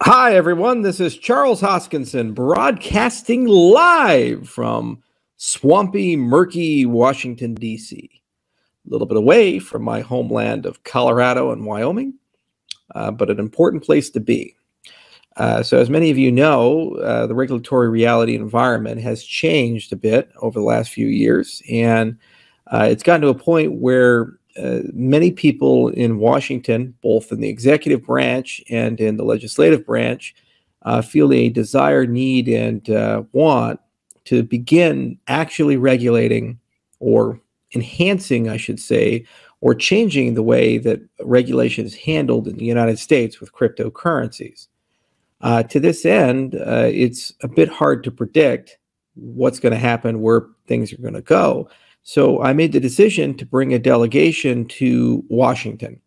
Hi, everyone. This is Charles Hoskinson broadcasting live from swampy, murky Washington, D.C. A little bit away from my homeland of Colorado and Wyoming, but an important place to be. So as many of you know, the regulatory reality environment has changed a bit over the last few years, and it's gotten to a point where many people in Washington, both in the executive branch and in the legislative branch, feel a desire, need, and want to begin actually regulating or enhancing, I should say, or changing the way that regulation is handled in the United States with cryptocurrencies. To this end, it's a bit hard to predict what's going to happen, where things are going to go. So I made the decision to bring a delegation to Washington.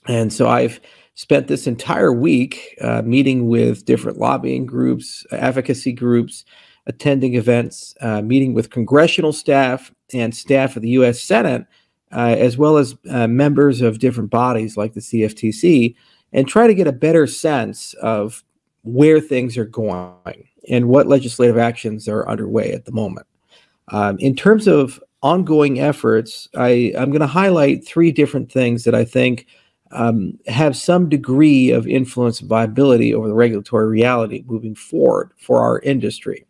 And so I've spent this entire week meeting with different lobbying groups, advocacy groups, attending events, meeting with congressional staff and staff of the U.S. Senate, as well as members of different bodies like the CFTC, and try to get a better sense of where things are going and what legislative actions are underway at the moment. In terms of ongoing efforts, I'm going to highlight three different things that I think have some degree of influence and viability over the regulatory reality moving forward for our industry.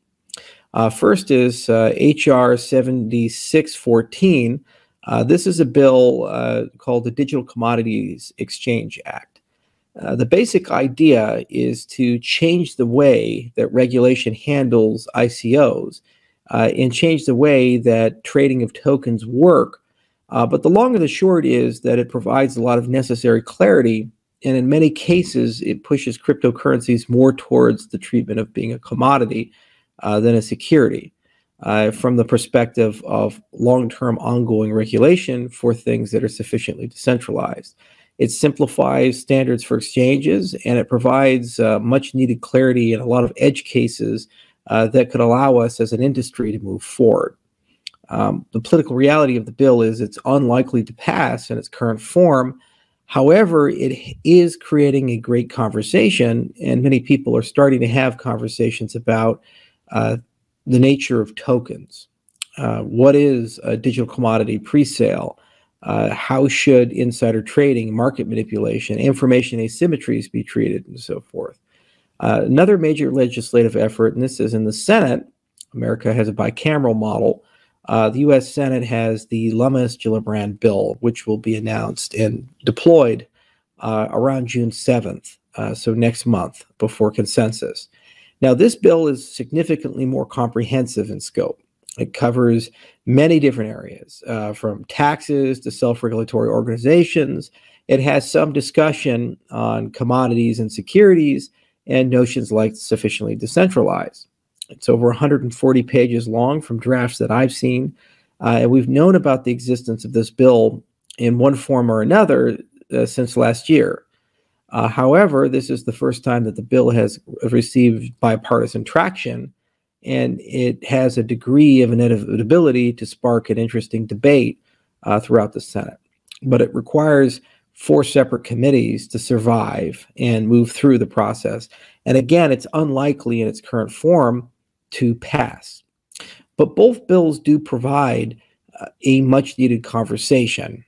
First is H.R. 7614. This is a bill called the Digital Commodities Exchange Act. The basic idea is to change the way that regulation handles ICOs and change the way that trading of tokens work. But the long and the short is that it provides a lot of necessary clarity, and in many cases, it pushes cryptocurrencies more towards the treatment of being a commodity than a security, from the perspective of long-term ongoing regulation for things that are sufficiently decentralized. It simplifies standards for exchanges, and it provides much-needed clarity in a lot of edge cases that could allow us as an industry to move forward. The political reality of the bill is it's unlikely to pass in its current form. However, it is creating a great conversation, and many people are starting to have conversations about the nature of tokens. What is a digital commodity pre-sale? How should insider trading, market manipulation, information asymmetries be treated, and so forth? Another major legislative effort, and this is in the Senate. America has a bicameral model. The U.S. Senate has the Lummis-Gillibrand bill, which will be announced and deployed around June 7th, so next month, before consensus. Now, this bill is significantly more comprehensive in scope. It covers many different areas, from taxes to self-regulatory organizations. It has some discussion on commodities and securities, and notions like sufficiently decentralized. It's over 140 pages long from drafts that I've seen, and we've known about the existence of this bill in one form or another since last year. However, this is the first time that the bill has received bipartisan traction, and it has a degree of inevitability to spark an interesting debate throughout the Senate. But it requires 4 separate committees to survive and move through the process. And again, it's unlikely in its current form to pass. But both bills do provide a much needed conversation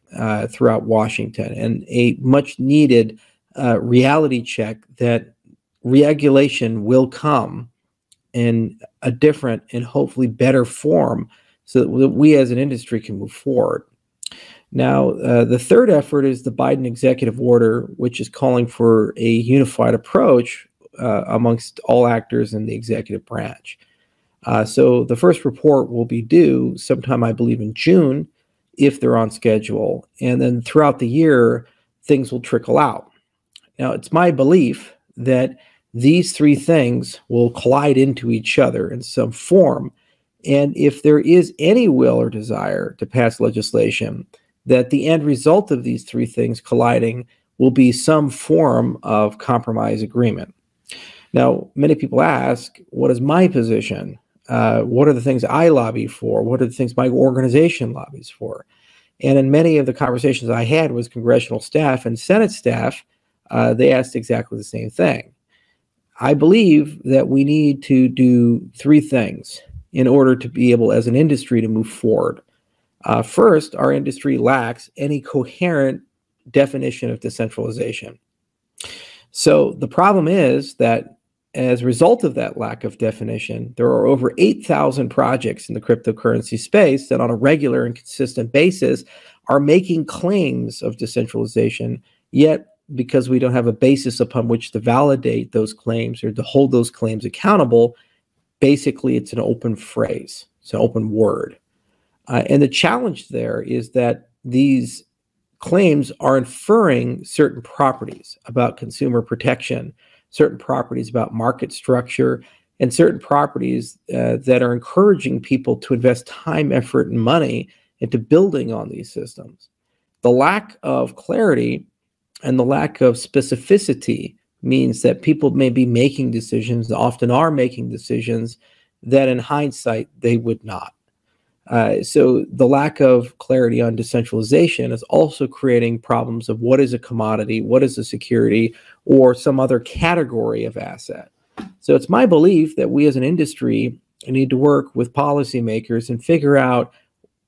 throughout Washington, and a much needed reality check that regulation will come in a different and hopefully better form so that we as an industry can move forward. Now, the third effort is the Biden executive order, which is calling for a unified approach amongst all actors in the executive branch. So the first report will be due sometime, I believe, in June, if they're on schedule. And then throughout the year, things will trickle out. Now, it's my belief that these three things will collide into each other in some form. And if there is any will or desire to pass legislation, that the end result of these three things colliding will be some form of compromise agreement. Now, many people ask, what is my position? What are the things I lobby for? What are the things my organization lobbies for? And in many of the conversations I had with congressional staff and Senate staff, they asked exactly the same thing. I believe that we need to do three things in order to be able, as an industry, to move forward. First, our industry lacks any coherent definition of decentralization. So the problem is that as a result of that lack of definition, there are over 8,000 projects in the cryptocurrency space that on a regular and consistent basis are making claims of decentralization, yet because we don't have a basis upon which to validate those claims or to hold those claims accountable, basically it's an open phrase, it's an open word. And the challenge there is that these claims are inferring certain properties about consumer protection, certain properties about market structure, and certain properties that are encouraging people to invest time, effort, and money into building on these systems. The lack of clarity and the lack of specificity means that people may be making decisions, often are making decisions, that in hindsight they would not. So the lack of clarity on decentralization is also creating problems of what is a commodity, what is a security, or some other category of asset. So it's my belief that we as an industry need to work with policymakers and figure out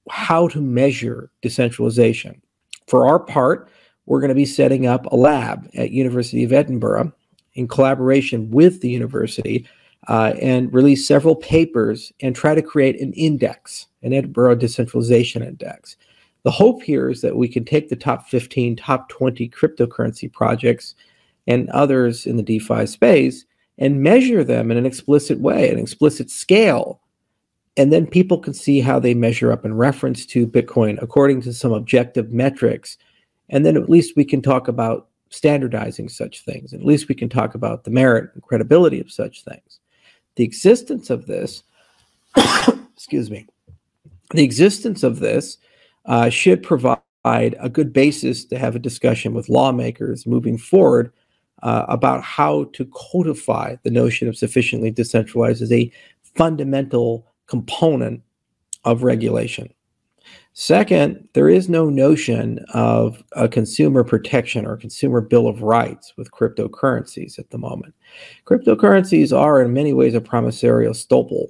how to measure decentralization. For our part, we're going to be setting up a lab at University of Edinburgh in collaboration with the university and release several papers and try to create an index, an Edinburgh Decentralization Index. The hope here is that we can take the top 15, top 20 cryptocurrency projects and others in the DeFi space and measure them in an explicit way, an explicit scale. And then people can see how they measure up in reference to Bitcoin according to some objective metrics. And then at least we can talk about standardizing such things. At least we can talk about the merit and credibility of such things. The existence of this, excuse me, the existence of this should provide a good basis to have a discussion with lawmakers moving forward about how to codify the notion of sufficiently decentralized as a fundamental component of regulation. Second, there is no notion of a consumer protection or consumer bill of rights with cryptocurrencies at the moment. Cryptocurrencies are in many ways a promissory estoppel.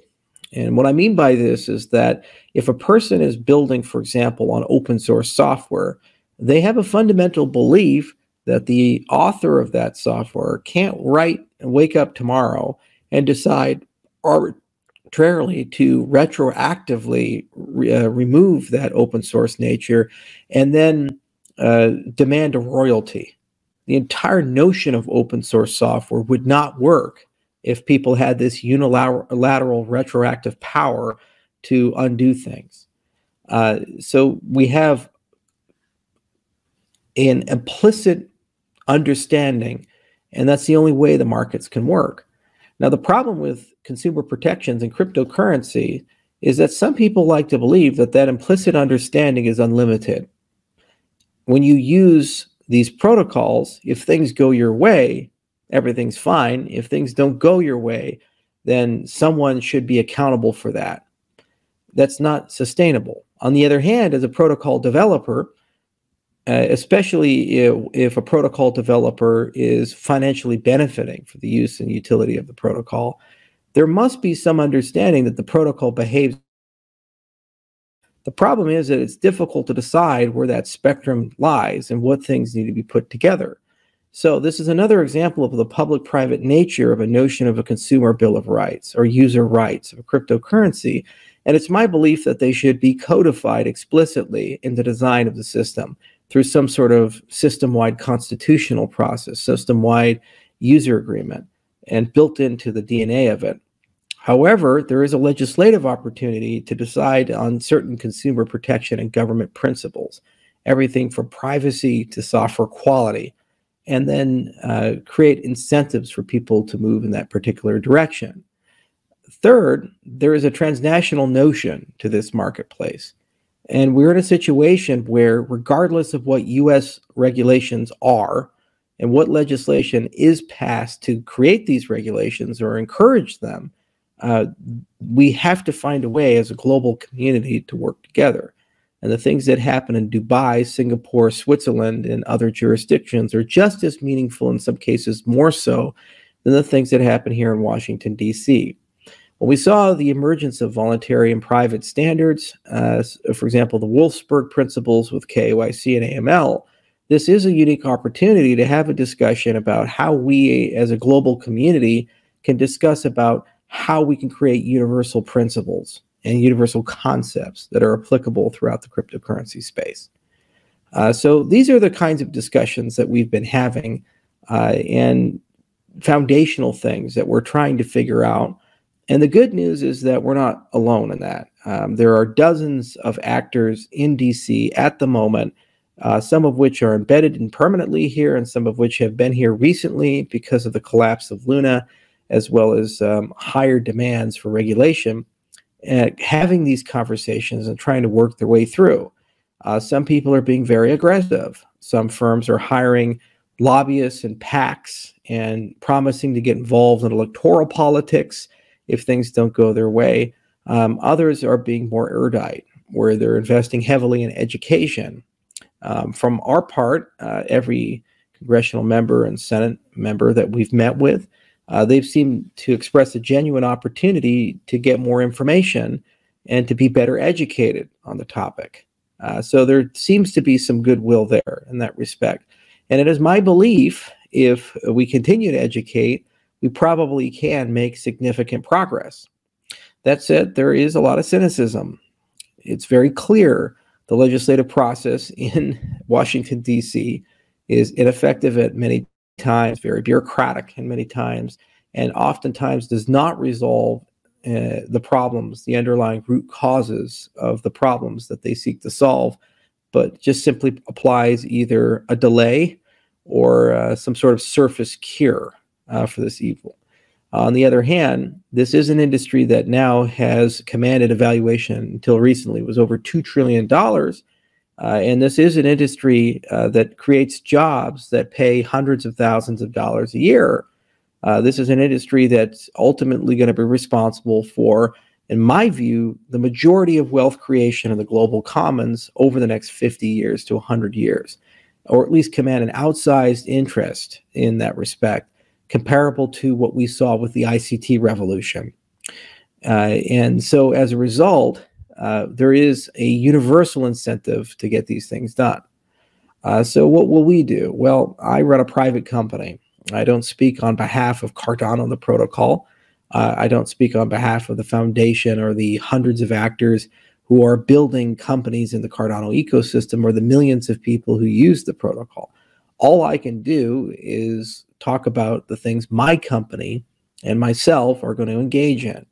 And what I mean by this is that if a person is building, for example, on open source software, they have a fundamental belief that the author of that software can't write and wake up tomorrow and decide arbitrarily to retroactively remove that open source nature and then demand a royalty. The entire notion of open source software would not work if people had this unilateral retroactive power to undo things. So we have an implicit understanding, and that's the only way the markets can work. Now, the problem with consumer protections and cryptocurrency is that some people like to believe that that implicit understanding is unlimited. When you use these protocols, if things go your way, everything's fine. If things don't go your way, then someone should be accountable for that. That's not sustainable. On the other hand, as a protocol developer, especially if a protocol developer is financially benefiting for the use and utility of the protocol, there must be some understanding that the protocol behaves. The problem is that it's difficult to decide where that spectrum lies and what things need to be put together. So this is another example of the public-private nature of a notion of a consumer bill of rights or user rights of a cryptocurrency. And it's my belief that they should be codified explicitly in the design of the system through some sort of system-wide constitutional process, system-wide user agreement, and built into the DNA of it. However, there is a legislative opportunity to decide on certain consumer protection and government principles, everything from privacy to software quality, and then create incentives for people to move in that particular direction. Third, there is a transnational notion to this marketplace. And we're in a situation where, regardless of what U.S. regulations are and what legislation is passed to create these regulations or encourage them, we have to find a way as a global community to work together. And the things that happen in Dubai, Singapore, Switzerland, and other jurisdictions are just as meaningful, in some cases more so, than the things that happen here in Washington, D.C. When we saw the emergence of voluntary and private standards, for example, the Wolfsburg principles with KYC and AML, this is a unique opportunity to have a discussion about how we as a global community can discuss about how we can create universal principles and universal concepts that are applicable throughout the cryptocurrency space. So these are the kinds of discussions that we've been having and foundational things that we're trying to figure out. And the good news is that we're not alone in that. There are dozens of actors in DC at the moment, some of which are embedded in permanently here and some of which have been here recently because of the collapse of Luna, as well as higher demands for regulation, having these conversations and trying to work their way through. Some people are being very aggressive. Some firms are hiring lobbyists and PACs and promising to get involved in electoral politics if things don't go their way. Others are being more erudite, where they're investing heavily in education. From our part, every congressional member and Senate member that we've met with, they've seemed to express a genuine opportunity to get more information and to be better educated on the topic. So there seems to be some goodwill there in that respect. And it is my belief, if we continue to educate, we probably can make significant progress. That said, there is a lot of cynicism. It's very clear the legislative process in Washington, D.C. is ineffective at many times, very bureaucratic in many times, and oftentimes does not resolve the problems, the underlying root causes of the problems that they seek to solve, but just simply applies either a delay or some sort of surface cure for this evil. On the other hand, this is an industry that now has commanded a valuation until recently was over $2 trillion. And this is an industry that creates jobs that pay hundreds of thousands of dollars a year. This is an industry that's ultimately going to be responsible for, in my view, the majority of wealth creation in the global commons over the next 50 years to 100 years, or at least command an outsized interest in that respect, comparable to what we saw with the ICT revolution. And so as a result, there is a universal incentive to get these things done. So what will we do? Well, I run a private company. I don't speak on behalf of Cardano, the protocol. I don't speak on behalf of the foundation or the hundreds of actors who are building companies in the Cardano ecosystem or the millions of people who use the protocol. All I can do is talk about the things my company and myself are going to engage in.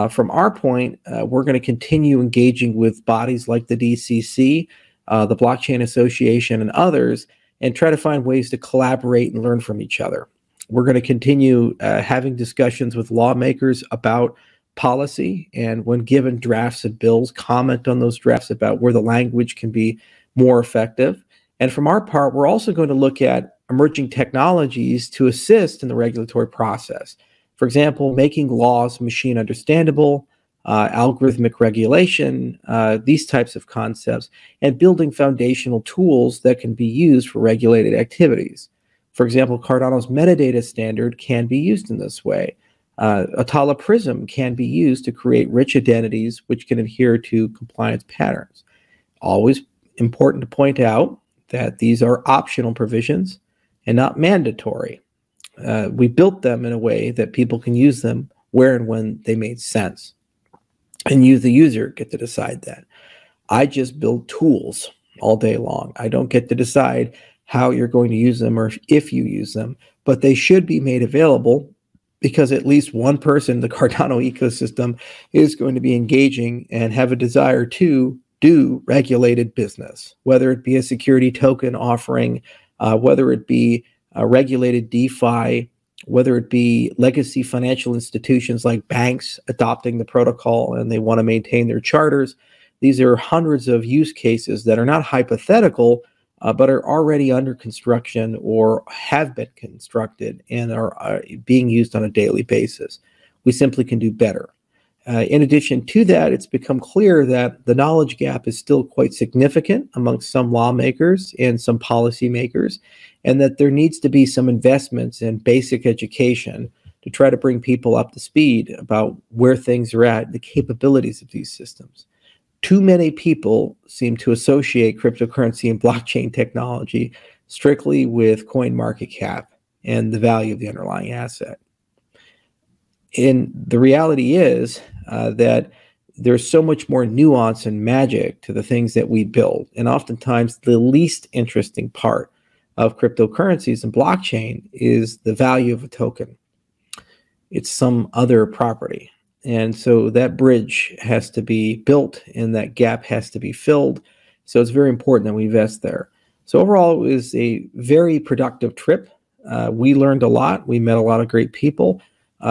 From our point, we're going to continue engaging with bodies like the DCC, the Blockchain Association, and others, and try to find ways to collaborate and learn from each other. We're going to continue having discussions with lawmakers about policy, and when given drafts of bills, comment on those drafts about where the language can be more effective. And from our part, we're also going to look at emerging technologies to assist in the regulatory process. For example, making laws machine understandable, algorithmic regulation, these types of concepts, and building foundational tools that can be used for regulated activities. For example, Cardano's metadata standard can be used in this way. Atala Prism can be used to create rich identities which can adhere to compliance patterns. Always important to point out that these are optional provisions and not mandatory. We built them in a way that people can use them where and when they made sense. And you, the user, get to decide that. I just build tools all day long. I don't get to decide how you're going to use them or if you use them, but they should be made available because at least one person in the Cardano ecosystem is going to be engaging and have a desire to do regulated business, whether it be a security token offering, whether it be a regulated DeFi, whether it be legacy financial institutions like banks adopting the protocol and they want to maintain their charters. These are hundreds of use cases that are not hypothetical, but are already under construction or have been constructed and are being used on a daily basis. We simply can do better. In addition to that, it's become clear that the knowledge gap is still quite significant amongst some lawmakers and some policymakers, and that there needs to be some investments in basic education to try to bring people up to speed about where things are at, the capabilities of these systems. Too many people seem to associate cryptocurrency and blockchain technology strictly with coin market cap and the value of the underlying asset. And the reality is that there's so much more nuance and magic to the things that we build. And oftentimes the least interesting part of cryptocurrencies and blockchain is the value of a token. It's some other property. And so that bridge has to be built and that gap has to be filled. So it's very important that we invest there. So overall, it was a very productive trip. We learned a lot. We met a lot of great people,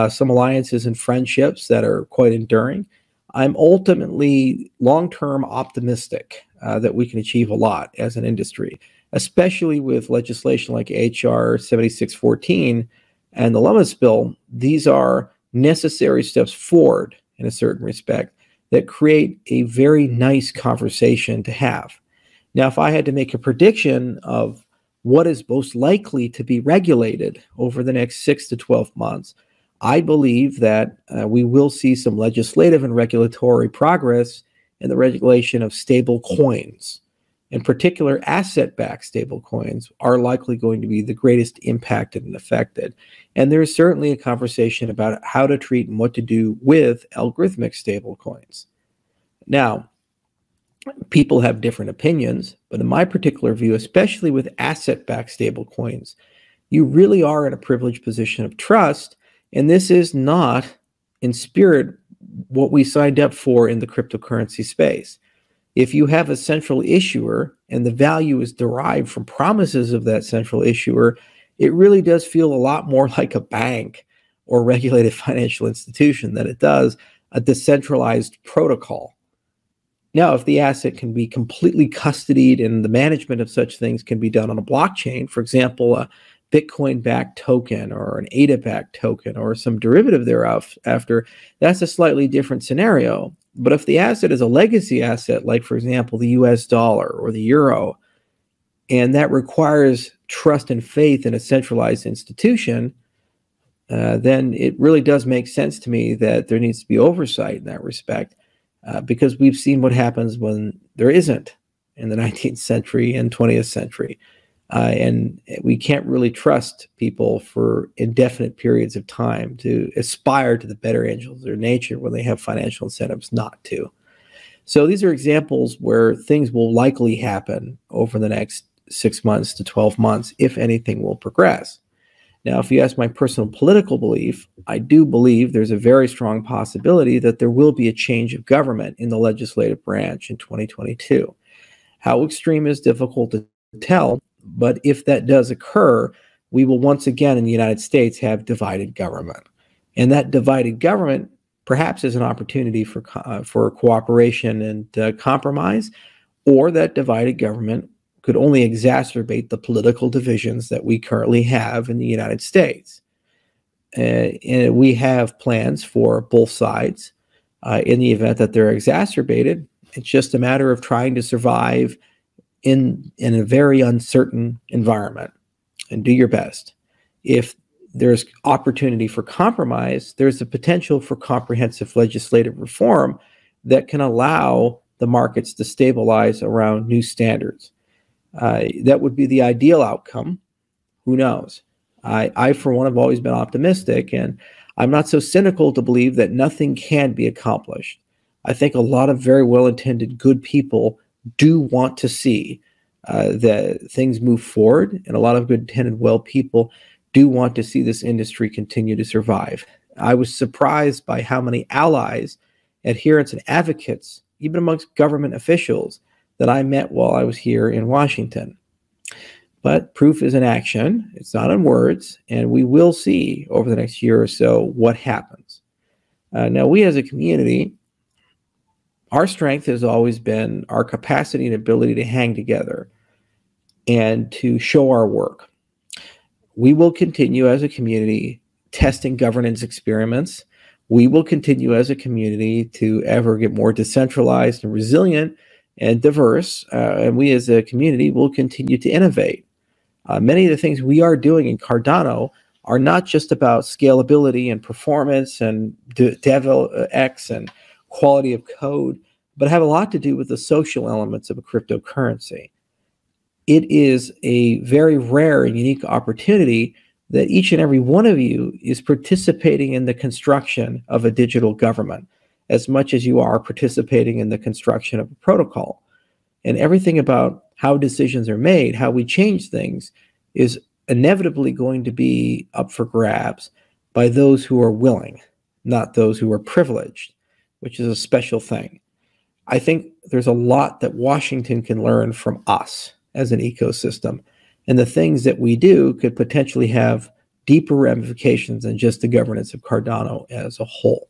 some alliances and friendships that are quite enduring. I'm ultimately long-term optimistic that we can achieve a lot as an industry, especially with legislation like HR 7614 and the Lummis bill. These are necessary steps forward in a certain respect that create a very nice conversation to have. Now, if I had to make a prediction of what is most likely to be regulated over the next 6 to 12 months, I believe that we will see some legislative and regulatory progress in the regulation of stable coins. In particular, asset-backed stable coins are likely going to be the greatest impacted and affected. And there is certainly a conversation about how to treat and what to do with algorithmic stable coins. Now, people have different opinions, but in my particular view, especially with asset-backed stable coins, you really are in a privileged position of trust. And this is not, in spirit, what we signed up for in the cryptocurrency space. If you have a central issuer and the value is derived from promises of that central issuer, it really does feel a lot more like a bank or regulated financial institution than it does a decentralized protocol. Now, if the asset can be completely custodied and the management of such things can be done on a blockchain, for example, a Bitcoin-backed token or an ADA-backed token or some derivative thereof after, that's a slightly different scenario. But if the asset is a legacy asset, like, for example, the US dollar or the euro, and that requires trust and faith in a centralized institution, then it really does make sense to me that there needs to be oversight in that respect, because we've seen what happens when there isn't in the 19th century and 20th century. And we can't really trust people for indefinite periods of time to aspire to the better angels of their nature when they have financial incentives not to. So these are examples where things will likely happen over the next 6 months to 12 months, if anything will progress. Now, if you ask my personal political belief, I do believe there's a very strong possibility that there will be a change of government in the legislative branch in 2022. How extreme is difficult to tell, but if that does occur, we will once again in the United States have divided government. And that divided government perhaps is an opportunity for cooperation and compromise, or that divided government could only exacerbate the political divisions that we currently have in the United States. And we have plans for both sides in the event that they're exacerbated. It's just a matter of trying to survive in a very uncertain environment and do your best. If there's opportunity for compromise, there's the potential for comprehensive legislative reform that can allow the markets to stabilize around new standards. That would be the ideal outcome. Who knows? I, for one, have always been optimistic, and I'm not so cynical to believe that nothing can be accomplished. I think a lot of very well-intended good people do want to see that things move forward, and a lot of good-intended well people do want to see this industry continue to survive. I was surprised by how many allies, adherents, and advocates, even amongst government officials, that I met while I was here in Washington. But proof is in action. It's not in words, and we will see over the next year or so what happens. Now, we as a community, our strength has always been our capacity and ability to hang together and to show our work. We will continue as a community testing governance experiments We will continue as a community to ever get more decentralized and resilient and diverse, and we as a community will continue to innovate. Many of the things we are doing in Cardano are not just about scalability and performance and DevX and quality of code, but have a lot to do with the social elements of a cryptocurrency. It is a very rare and unique opportunity that each and every one of you is participating in the construction of a digital government as much as you are participating in the construction of a protocol. And everything about how decisions are made, how we change things, is inevitably going to be up for grabs by those who are willing, not those who are privileged, which is a special thing. I think there's a lot that Washington can learn from us as an ecosystem, and the things that we do could potentially have deeper ramifications than just the governance of Cardano as a whole.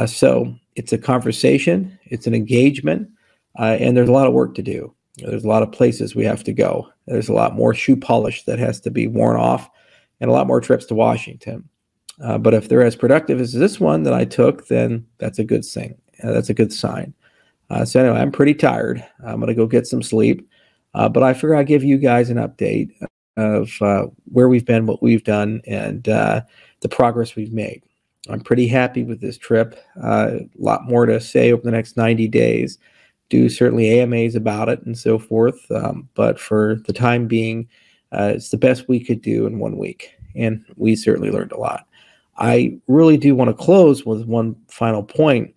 So it's a conversation, it's an engagement, and there's a lot of work to do. There's a lot of places we have to go. There's a lot more shoe polish that has to be worn off and a lot more trips to Washington. But if they're as productive as this one that I took, then that's a good thing. That's a good sign. So anyway, I'm pretty tired. I'm going to go get some sleep. But I figure I'll give you guys an update of where we've been, what we've done, and the progress we've made. I'm pretty happy with this trip. A lot more to say over the next 90 days. Do certainly AMAs about it and so forth. But for the time being, it's the best we could do in 1 week. And we certainly learned a lot. I really do want to close with one final point.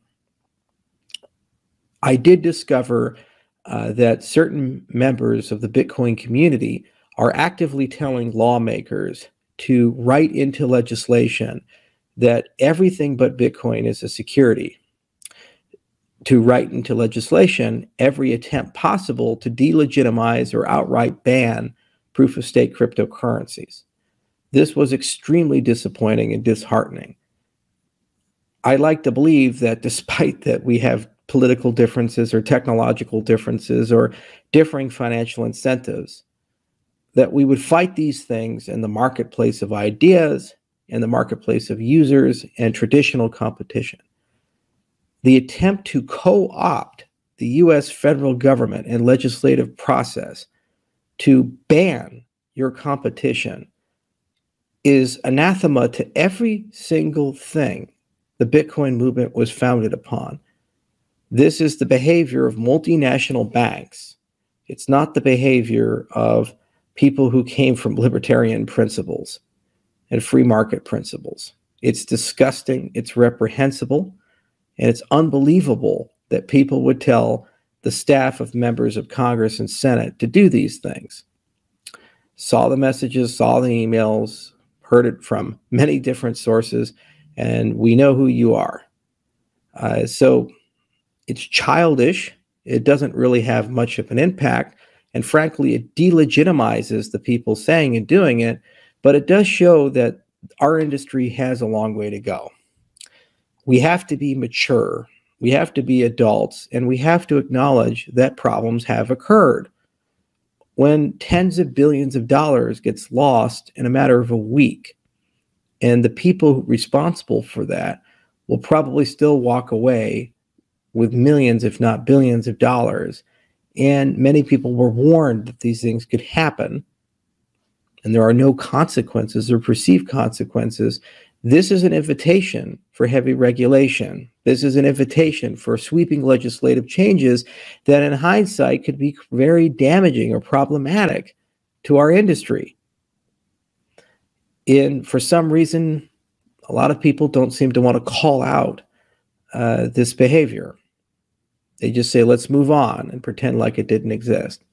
I did discover that certain members of the Bitcoin community are actively telling lawmakers to write into legislation that everything but Bitcoin is a security, to write into legislation every attempt possible to delegitimize or outright ban proof-of-stake cryptocurrencies. This was extremely disappointing and disheartening. I like to believe that despite that we have political differences or technological differences or differing financial incentives, that we would fight these things in the marketplace of ideas, in the marketplace of users, and traditional competition. The attempt to co-opt the US federal government and legislative process to ban your competition is anathema to every single thing the Bitcoin movement was founded upon. This is the behavior of multinational banks. It's not the behavior of people who came from libertarian principles and free market principles. It's disgusting, it's reprehensible, and it's unbelievable that people would tell the staff of members of Congress and Senate to do these things. Saw the messages, saw the emails, heard it from many different sources, and we know who you are. So it's childish. It doesn't really have much of an impact. And frankly, it delegitimizes the people saying and doing it. But it does show that our industry has a long way to go. We have to be mature. We have to be adults. And we have to acknowledge that problems have occurred. When tens of billions of dollars gets lost in a matter of a week, and the people responsible for that will probably still walk away with millions, if not billions of dollars. And many people were warned that these things could happen, and there are no consequences or perceived consequences. This is an invitation for heavy regulation. This is an invitation for sweeping legislative changes that in hindsight could be very damaging or problematic to our industry. For some reason, a lot of people don't seem to want to call out this behavior. They just say, let's move on and pretend like it didn't exist.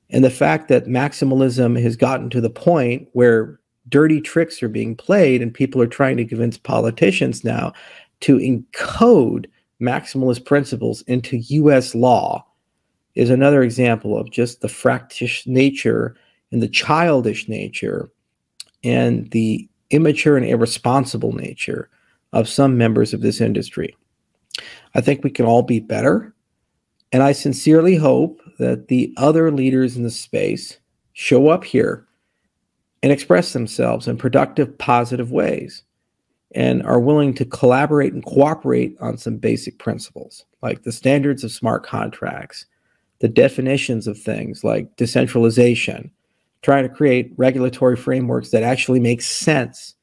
And the fact that maximalism has gotten to the point where dirty tricks are being played and people are trying to convince politicians now to encode maximalist principles into US law is another example of just the fractious nature and the childish nature and the immature and irresponsible nature of some members of this industry. I think we can all be better, and I sincerely hope that the other leaders in the space show up here and express themselves in productive, positive ways. and are willing to collaborate and cooperate on some basic principles, like the standards of smart contracts, the definitions of things like decentralization, trying to create regulatory frameworks that actually make sense,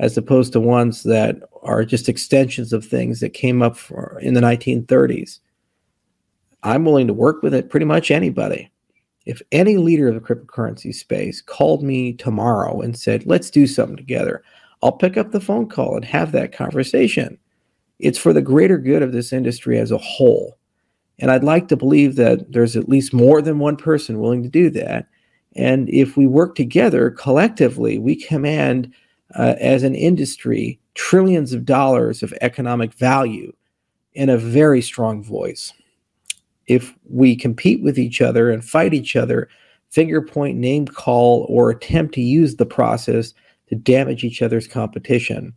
as opposed to ones that are just extensions of things that came up in the 1930s. I'm willing to work with it, pretty much anybody. If any leader of the cryptocurrency space called me tomorrow and said, let's do something together, I'll pick up the phone call and have that conversation. It's for the greater good of this industry as a whole. And I'd like to believe that there's at least more than one person willing to do that. And if we work together collectively, we command, as an industry, trillions of dollars of economic value and a very strong voice. If we compete with each other and fight each other, finger point, name call, or attempt to use the process to damage each other's competition,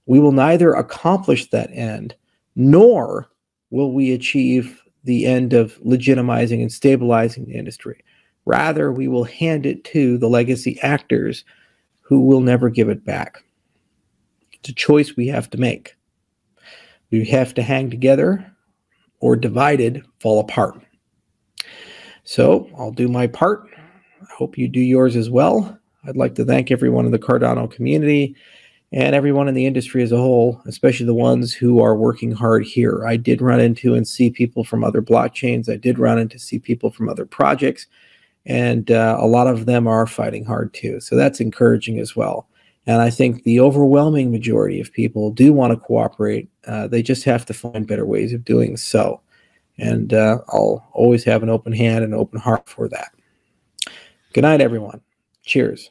we will neither accomplish that end, nor will we achieve the end of legitimizing and stabilizing the industry. Rather, we will hand it to the legacy actors who will never give it back. It's a choice we have to make. We have to hang together, or divided, fall apart. So I'll do my part. I hope you do yours as well. I'd like to thank everyone in the Cardano community and everyone in the industry as a whole, especially the ones who are working hard here. I did run into and see people from other blockchains. I did run into see people from other projects, and a lot of them are fighting hard too. So that's encouraging as well. And I think the overwhelming majority of people do want to cooperate. They just have to find better ways of doing so. And I'll always have an open hand and open heart for that. Good night, everyone. Cheers.